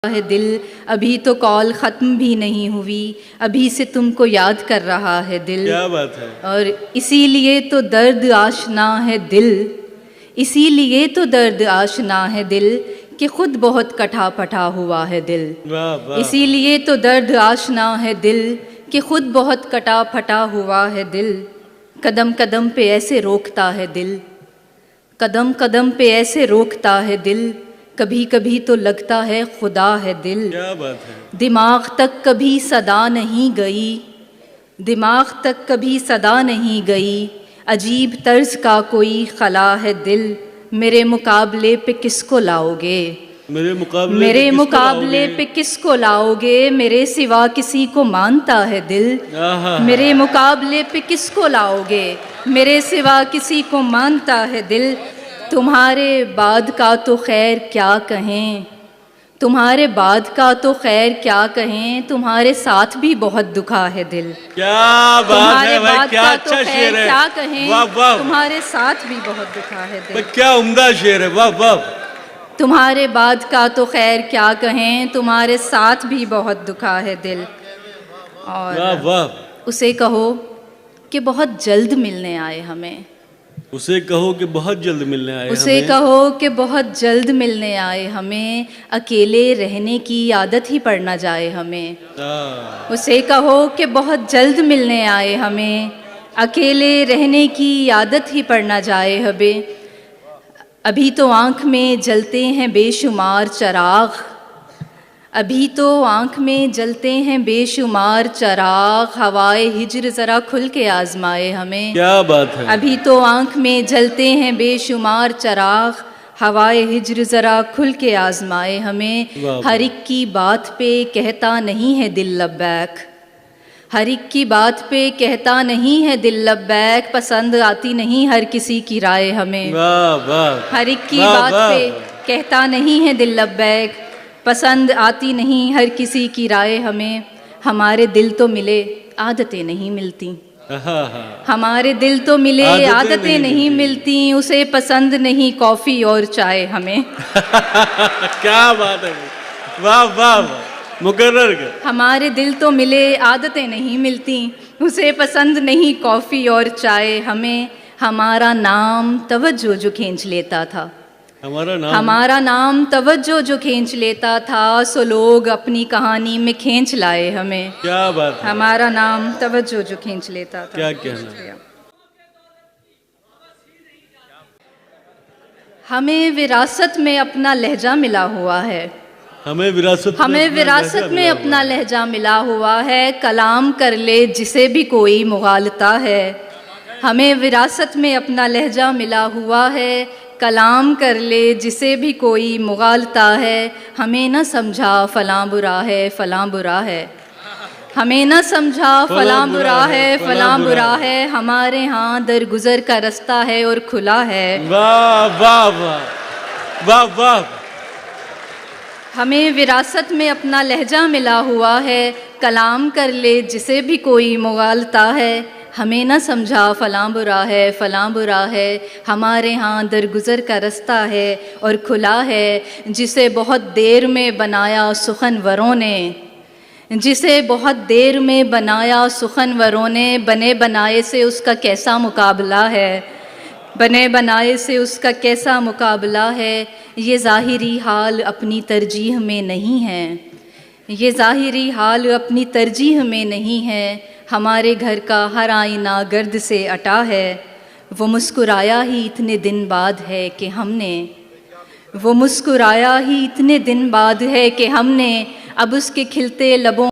ہے دل، ابھی تو کال ختم بھی نہیں ہوئی، ابھی سے تم کو یاد کر رہا ہے دل۔ کیا بات ہے۔ اور اسی لیے تو درد آشنا ہے دل، اسی لیے تو درد آشنا ہے دل کہ خود بہت کٹا پٹا ہوا ہے دل۔ واہ واہ۔ اسی لیے تو درد آشنا ہے دل کہ خود بہت کٹا پھٹا ہوا ہے دل۔ قدم قدم پہ ایسے روکتا ہے دل، قدم قدم پہ ایسے روکتا ہے دل، کبھی کبھی تو لگتا ہے خدا ہے دل۔ کیا بات ہے۔ دماغ تک کبھی صدا نہیں گئی، دماغ تک کبھی صدا نہیں گئی، عجیب طرز کا کوئی خلا ہے دل۔ میرے مقابلے پہ کس کو لاؤ گے، میرے مقابلے پہ کس کو لاؤ گے، میرے سوا کسی کو مانتا ہے دل۔ میرے مقابلے پہ کس کو لاؤ گے، میرے سوا کسی کو مانتا ہے دل۔ تمہارے بعد کا تو خیر کیا کہیں، تمہارے بعد کا تو خیر کیا کہیں، تمہارے ساتھ بھی بہت دکھا ہے دل۔ کیا بات ہے بھائی، کیا تمہارے بعد کا تو اچھا خیر شعر ہے۔ کیا کہیں، واہ واہ، تمہارے ساتھ بھی بہت دکھا ہے دل۔ کیا عمدہ شعر ہے، واہ واہ۔ تمہارے بعد کا تو خیر کیا کہیں، تمہارے ساتھ بھی بہت دکھا ہے دل۔ اور واہ واہ۔ اسے کہو کہ بہت جلد ملنے آئے ہمیں، اسے کہو کہ بہت جلد ملنے آئے اسے ہمیں۔ کہو کہ بہت جلد ملنے آئے ہمیں، اکیلے رہنے کی عادت ہی پڑ نہ جائے ہمیں۔ اسے کہو کہ بہت جلد ملنے آئے ہمیں، اکیلے رہنے کی عادت ہی پڑ نہ جائے ہمیں۔ ابھی تو آنکھ میں جلتے ہیں بے شمار چراغ، ابھی تو آنکھ میں جلتے ہیں بے شمار چراغ، ہوائے ہجر ذرا کھل کے آزمائے ہمیں۔ کیا بات ہے۔ ابھی تو آنکھ میں جلتے ہیں بے شمار چراغ، ہوائے ہجر ذرا کھل کے آزمائے ہمیں۔ ہر ایک کی بات پہ کہتا نہیں ہے دل لبیک، ہر ایک کی بات پہ کہتا نہیں ہے دل لبیک، پسند آتی نہیں ہر کسی کی رائے ہمیں۔ واہ واہ۔ ہر ایک کی بات پہ کہتا نہیں ہے دل لبیک، پسند آتی نہیں ہر کسی کی رائے ہمیں۔ ہمارے دل تو ملے عادتیں نہیں ملتی، ہمارے دل تو ملے عادتیں نہیں ملتی، اسے پسند نہیں کافی اور چائے ہمیں۔ کیا بات ہے، واہ واہ، مقرر کر۔ ہمارے دل تو ملے عادتیں نہیں ملتی، اسے پسند نہیں کافی اور چائے ہمیں۔ ہمارا نام توجہ جو کھینچ لیتا تھا، ہمارا نام توجہ جو کھینچ لیتا تھا، سو لوگ اپنی کہانی میں کھینچ لائے ہمیں۔ کیا بات ہے۔ ہمارا نام توجہ جو کھینچ لیتا تھا۔ کیا کہنا۔ ہمیں وراثت میں اپنا لہجہ ملا ہوا ہے، ہمیں وراثت میں اپنا لہجہ ملا ہوا ہے، کلام کر لے جسے بھی کوئی مغالطہ ہے۔ ہمیں وراثت میں اپنا لہجہ ملا ہوا ہے، کلام کر لے جسے بھی کوئی مغالطہ ہے۔ ہمیں نہ سمجھا فلاں برا ہے فلاں برا ہے، ہمیں نہ سمجھا فلاں برا ہے فلاں برا ہے، ہمارے ہاں درگزر کا رستہ ہے اور کھلا ہے۔ واہ واہ واہ، واہ واہ۔ ہمیں وراثت میں اپنا لہجہ ملا ہوا ہے، کلام کر لے جسے بھی کوئی مغالطہ ہے۔ ہمیں نہ سمجھا فلاں برا ہے فلاں برا ہے، ہمارے ہاں درگزر کا رستہ ہے اور کھلا ہے۔ جسے بہت دیر میں بنایا سخنوروں نے، جسے بہت دیر میں بنایا سخنوروں نے، بنے بنائے سے اس کا کیسا مقابلہ ہے، بنے بنائے سے اس کا کیسا مقابلہ ہے۔ یہ ظاہری حال اپنی ترجیح میں نہیں ہے، یہ ظاہری حال اپنی ترجیح میں نہیں ہے، ہمارے گھر کا ہر آئینہ گرد سے اٹا ہے۔ وہ مسکرایا ہی اتنے دن بعد ہے کہ ہم نے، وہ مسکرایا ہی اتنے دن بعد ہے کہ ہم نے، اب اس کے کھلتے لبوں